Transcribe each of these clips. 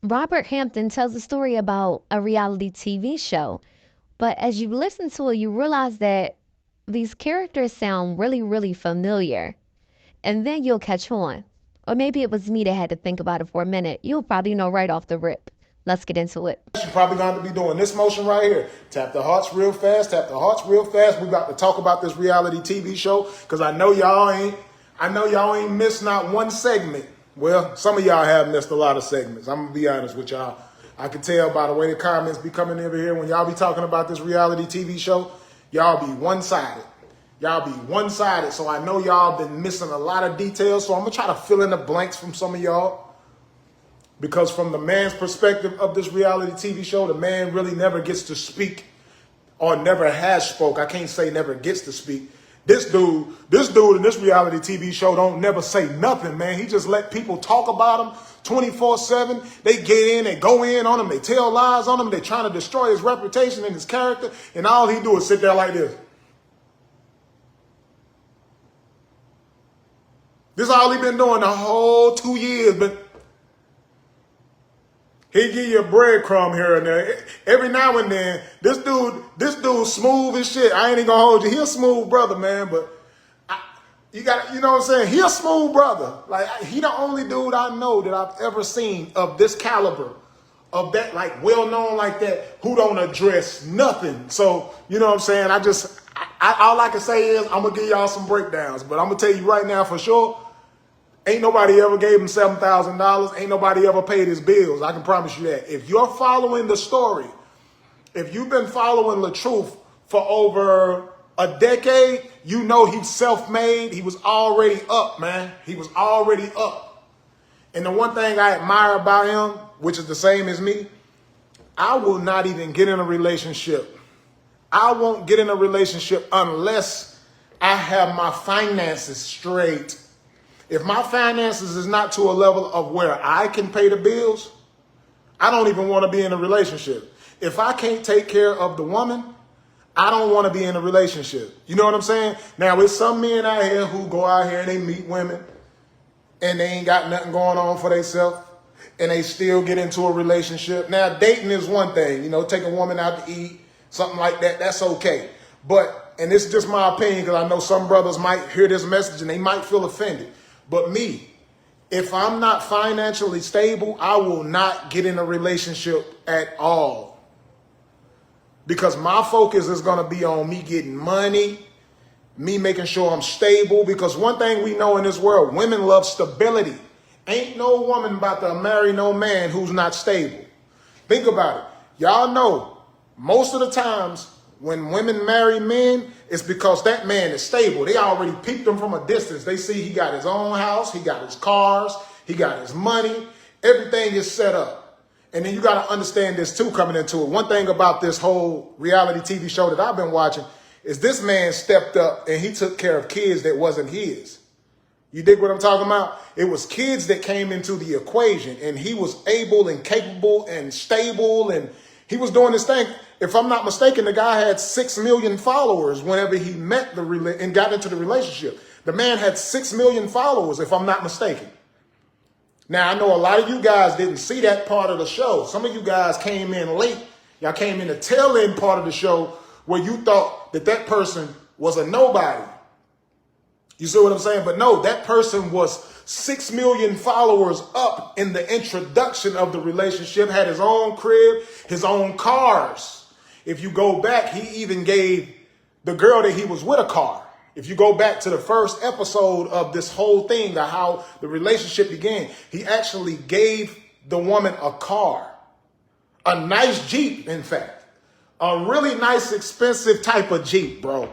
Robert Hampton tells a story about a reality TV show, but as you listen to it, you realize that these characters sound really, really familiar. And then you'll catch on. Or maybe it was me that had to think about it for a minute. You'll probably know right off the rip. Let's get into it. You're probably going to be doing this motion right here. Tap the hearts real fast. Tap the hearts real fast. We about to talk about this reality TV show because I know y'all ain't missed not one segment. Well, some of y'all have missed a lot of segments. I'm gonna be honest with y'all. I can tell by the way the comments be coming over here when y'all be talking about this reality TV show. Y'all be one-sided. Y'all be one-sided. So I know y'all been missing a lot of details. So I'm gonna try to fill in the blanks from some of y'all. Because from the man's perspective of this reality TV show, the man really never gets to speak or never has spoke. I can't say never gets to speak. This dude in this reality TV show don't never say nothing, man. He just let people talk about him 24/7. They get in, they go in on him, they tell lies on him, they trying to destroy his reputation and his character, and all he do is sit there like this. This is all he been doing the whole 2 years, but he give you a breadcrumb here and there. Every now and then, this dude smooth as shit. I ain't even gonna hold you. He a smooth brother, man, but you know what I'm saying? He a smooth brother. Like, he the only dude I know that I've ever seen of this caliber, of that, like, well-known like that, who don't address nothing. So, you know what I'm saying? All I can say is I'm gonna give y'all some breakdowns, but I'm gonna tell you right now for sure, ain't nobody ever gave him $7,000. Ain't nobody ever paid his bills. I can promise you that. If you're following the story, if you've been following LATRUTH for over a decade, you know he's self-made. He was already up, man. He was already up. And the one thing I admire about him, which is the same as me, I will not even get in a relationship. I won't get in a relationship unless I have my finances straight. If my finances is not to a level of where I can pay the bills, I don't even want to be in a relationship. If I can't take care of the woman, I don't want to be in a relationship. You know what I'm saying? Now, there's some men out here who go out here and they meet women and they ain't got nothing going on for themselves and they still get into a relationship. Now, dating is one thing, you know, take a woman out to eat, something like that, that's okay. But, and this is just my opinion because I know some brothers might hear this message and they might feel offended. But me, if I'm not financially stable, I will not get in a relationship at all. Because my focus is going to be on me getting money, me making sure I'm stable. Because one thing we know in this world, women love stability. Ain't no woman about to marry no man who's not stable. Think about it. Y'all know most of the times when women marry men, it's because that man is stable. They already peeped him from a distance. They see he got his own house, he got his cars, he got his money. Everything is set up. And then you got to understand this too coming into it. One thing about this whole reality TV show that I've been watching is this man stepped up and he took care of kids that wasn't his. You dig what I'm talking about? It was kids that came into the equation and he was able and capable and stable and he was doing this thing. If I'm not mistaken, the guy had 6 million followers whenever he met and got into the relationship. The man had 6 million followers, if I'm not mistaken. Now, I know a lot of you guys didn't see that part of the show. Some of you guys came in late. Y'all came in the tail end part of the show where you thought that person was a nobody. You see what I'm saying? But no, that person was 6 million followers up in the introduction of the relationship, had his own crib, his own cars. If you go back, he even gave the girl that he was with a car. If you go back to the first episode of this whole thing, how the relationship began, he actually gave the woman a car, a nice Jeep, in fact, a really nice, expensive type of Jeep, bro.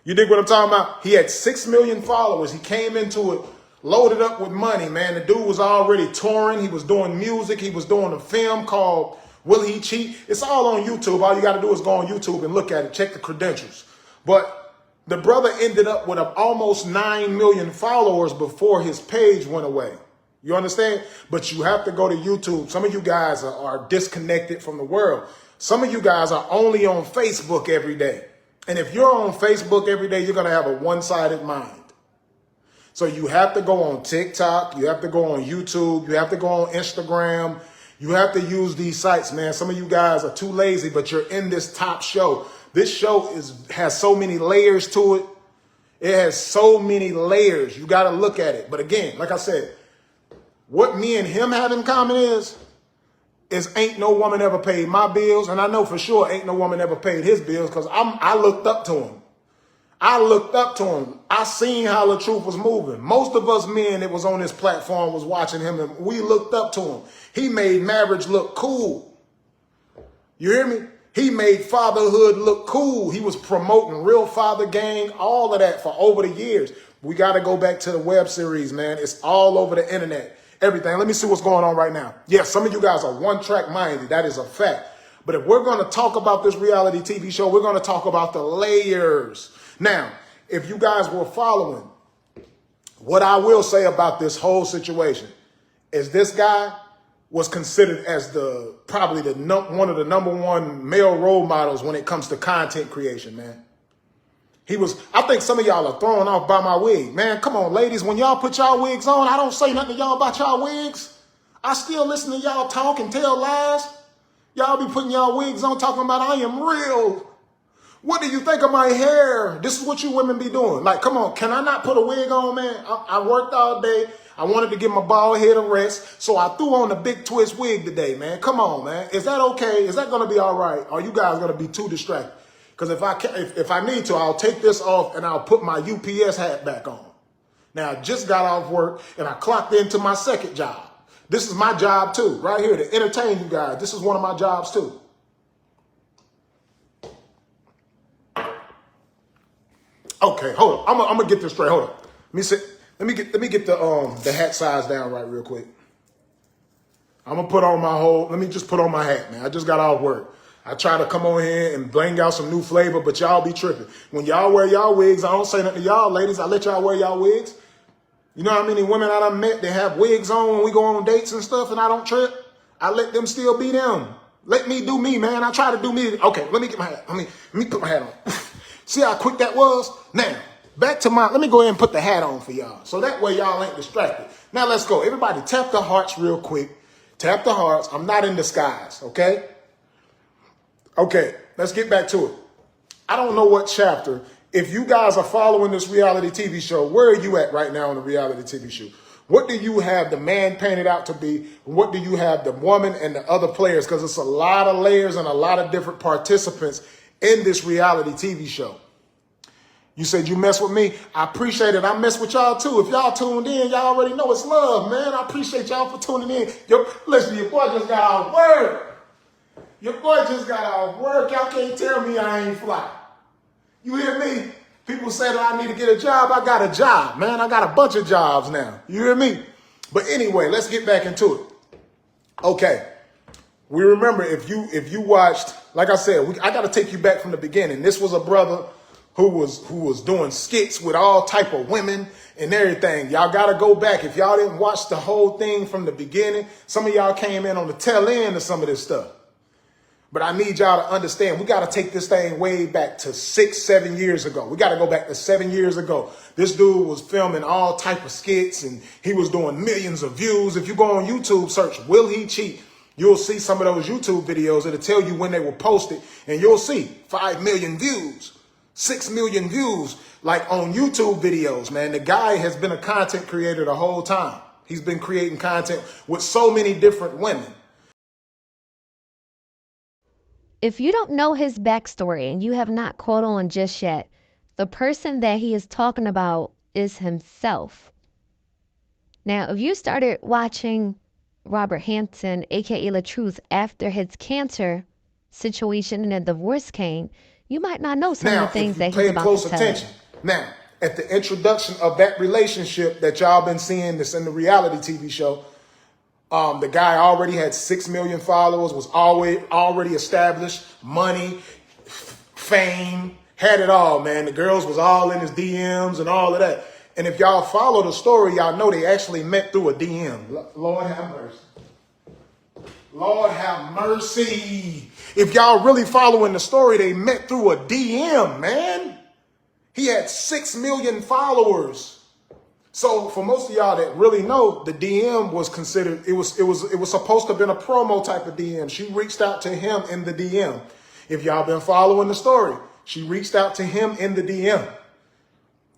You dig what I'm talking about? He had 6 million followers. He came into it loaded up with money, man. The dude was already touring. He was doing music. He was doing a film called Will He Cheat? It's all on YouTube. All you got to do is go on YouTube and look at it. Check the credentials. But the brother ended up with almost 9 million followers before his page went away. You understand? But you have to go to YouTube. Some of you guys are disconnected from the world. Some of you guys are only on Facebook every day. And if you're on Facebook every day, you're going to have a one-sided mind. So you have to go on TikTok. You have to go on YouTube. You have to go on Instagram. You have to use these sites, man. Some of you guys are too lazy, but you're in this top show. This show has so many layers to it. It has so many layers. You got to look at it. But again, like I said, what me and him have in common is ain't no woman ever paid my bills. And I know for sure ain't no woman ever paid his bills because I looked up to him. I looked up to him. I seen how LATRUTH was moving. Most of us men that was on this platform was watching him, and we looked up to him. He made marriage look cool. You hear me? He made fatherhood look cool. He was promoting Real Father Gang, all of that for over the years. We got to go back to the web series, man. It's all over the internet. Everything. Let me see what's going on right now. Yes, some of you guys are one-track minded. That is a fact. But if we're going to talk about this reality TV show, we're going to talk about the layers. Now, if you guys were following, what I will say about this whole situation is this guy was considered as probably one of the #1 male role models when it comes to content creation, man. I think some of y'all are thrown off by my wig. Man, come on, ladies, when y'all put y'all wigs on, I don't say nothing to y'all about y'all wigs. I still listen to y'all talk and tell lies. Y'all be putting y'all wigs on talking about I am real. What do you think of my hair? This is what you women be doing. Like, come on, can I not put a wig on, man? I worked all day. I wanted to give my bald head a rest, so I threw on the big twist wig today, man. Come on, man. Is that okay? Is that going to be all right? Or are you guys going to be too distracted? Because if I need to, I'll take this off and I'll put my UPS hat back on. Now, I just got off work and I clocked into my second job. This is my job too, right here, to entertain you guys. This is one of my jobs too. Okay, hold on. I'm gonna get this straight. Hold on. Let me get the hat size down right real quick. I'm gonna put on let me just put on my hat, man. I just got off work. I try to come on here and bring out some new flavor, but y'all be tripping. When y'all wear y'all wigs, I don't say nothing to y'all ladies. I let y'all wear y'all wigs. You know how many women I done met that have wigs on when we go on dates and stuff and I don't trip? I let them still be them. Let me do me, man. I try to do me. Okay, let me get my hat. Let me put my hat on. See how quick that was? Now, back to let me go ahead and put the hat on for y'all. So that way y'all ain't distracted. Now let's go. Everybody tap the hearts real quick. Tap the hearts. I'm not in disguise, okay? Okay, let's get back to it. I don't know what chapter. If you guys are following this reality TV show, where are you at right now in the reality TV show? What do you have the man painted out to be? What do you have the woman and the other players? Because it's a lot of layers and a lot of different participants in this reality TV show. You said you mess with me. I appreciate it. I mess with y'all too. If y'all tuned in, y'all already know it's love, man. I appreciate y'all for tuning in. Listen, your boy just got off work. Your boy just got off work. Y'all can't tell me I ain't fly. You hear me? People say that I need to get a job. I got a job, man. I got a bunch of jobs now. You hear me? But anyway, let's get back into it. Okay. We remember if you watched, like I said, I got to take you back from the beginning. This was a brother who was doing skits with all type of women and everything. Y'all got to go back. If y'all didn't watch the whole thing from the beginning, some of y'all came in on the tail end of some of this stuff. But I need y'all to understand, we got to take this thing way back to 6-7 years ago. We got to go back to 7 years ago. This dude was filming all type of skits and he was doing millions of views. If you go on YouTube, search, Will He Cheat? You'll see some of those YouTube videos. It'll tell you when they were posted and you'll see 5 million views, 6 million views, like on YouTube videos, man. The guy has been a content creator the whole time. He's been creating content with so many different women. If you don't know his backstory and you have not caught on just yet, the person that he is talking about is himself. Now, if you started watching Robert Hansen, aka LATRUTH, after his cancer situation and a divorce came, you might not know some of the things that he's about to tell you. Now, at the introduction of that relationship that y'all been seeing this in the reality TV show, the guy already had 6 million followers, was already established, money, fame, had it all, man. The girls was all in his DMs and all of that. And if y'all follow the story, y'all know they actually met through a DM. Lord have mercy. Lord have mercy. If y'all really following the story, they met through a DM, man. He had 6 million followers. So for most of y'all that really know, the DM was considered, it was supposed to have been a promo type of DM. She reached out to him in the DM. If y'all been following the story, she reached out to him in the DM.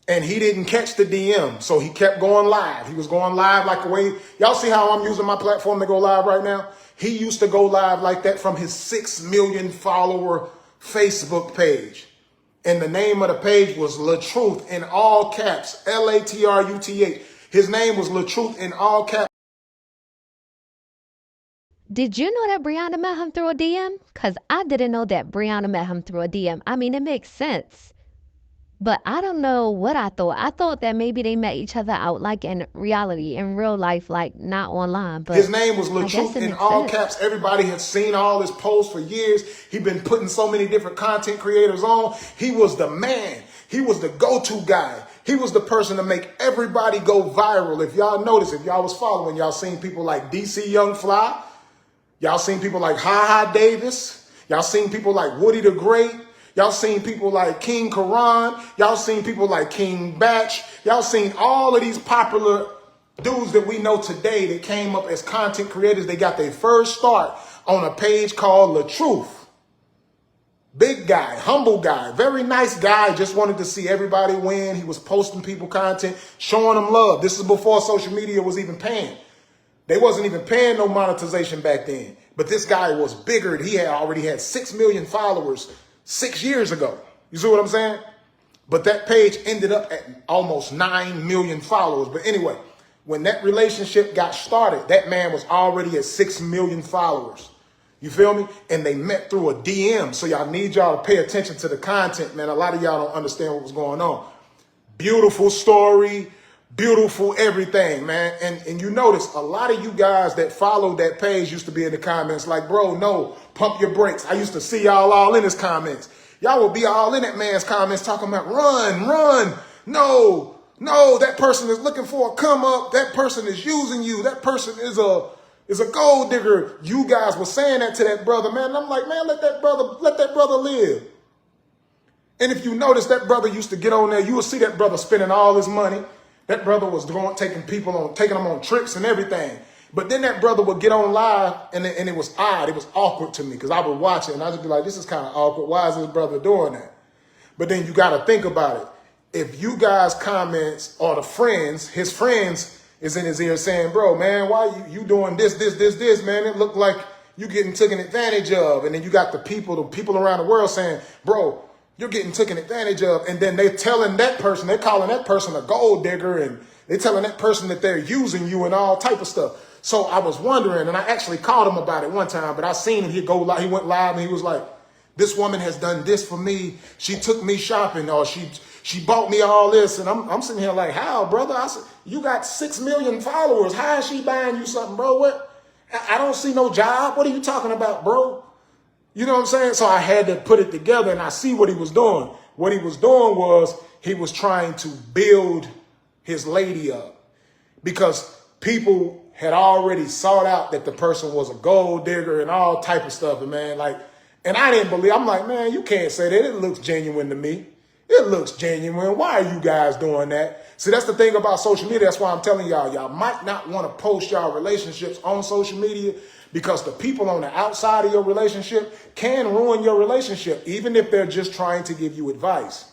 And he didn't catch the DM, so he kept going live. He was going live like the way, y'all see how I'm using my platform to go live right now? He used to go live like that from his 6 million follower Facebook page. And the name of the page was LATRUTH in all caps, LATRUTH. His name was LATRUTH in all caps. Did you know that Briana met him through a DM? Because I didn't know that Briana met him through a DM. I mean, it makes sense. But I don't know what I thought. I thought that maybe they met each other out like in reality, in real life, like not online. His But name was I guess LATRUTH it in makes all sense. caps. Everybody had seen all his posts for years. He'd been putting so many different content creators on. He was the man. He was the go-to guy. He was the person to make everybody go viral. If y'all notice, if y'all was following, y'all seen people like DC Young Fly. Y'all seen people like Ha Ha Davis. Y'all seen people like Woody the Great. Y'all seen people like King Karan. Y'all seen people like King Batch. Y'all seen all of these popular dudes that we know today that came up as content creators. They got their first start on a page called LATRUTH. Big guy, humble guy, very nice guy. Just wanted to see everybody win. He was posting people content, showing them love. This is before social media was even paying. They wasn't even paying no monetization back then. But this guy was bigger. He had already had 6 million followers 6 years ago. You see what I'm saying? But that page ended up at almost 9 million followers. But anyway, when that relationship got started, that man was already at 6 million followers. You feel me? And they met through a DM. So y'all need y'all to pay attention to the content, man. A lot of y'all don't understand what was going on. Beautiful story. Beautiful everything, man. And you notice a lot of you guys that followed that page used to be in the comments like, bro, no, pump your brakes. I used to see y'all all in his comments. Y'all would be all in that man's comments talking about run. No, that person is looking for a come up. That person is using you. That person is a gold digger. You guys were saying that to that brother, man. And I'm like, man, let that brother live. And if you notice, that brother used to get on there, you would see that brother spending all his money. That brother was taking them on trips and everything. But then that brother would get on live, and it was odd. It was awkward to me because I would watch it, and I'd just be like, this is kind of awkward. Why is this brother doing that? But then you got to think about it. If you guys' comments or his friends is in his ear saying, bro, man, why you doing this, man? It looked like you getting taken advantage of. And then you got the people around the world saying, bro, you're getting taken advantage of. And then they're calling that person a gold digger, and they're telling that person that they're using you and all type of stuff. So I was wondering, and I actually called him about it one time, but I seen him, he went live and he was like, this woman has done this for me. She took me shopping, or she bought me all this. And I'm sitting here like, how, brother? I said, you got 6 million followers. How is she buying you something, bro? What? I don't see no job. What are you talking about, bro? You know what I'm saying? So I had to put it together, and I see what he was doing. What he was doing was he was trying to build his lady up, because people had already sought out that the person was a gold digger and all type of stuff. And man, and I didn't believe. I'm like, man, you can't say that. It looks genuine to me. It looks genuine. Why are you guys doing that? See, that's the thing about social media. That's why I'm telling y'all might not want to post y'all relationships on social media, because the people on the outside of your relationship can ruin your relationship, even if they're just trying to give you advice.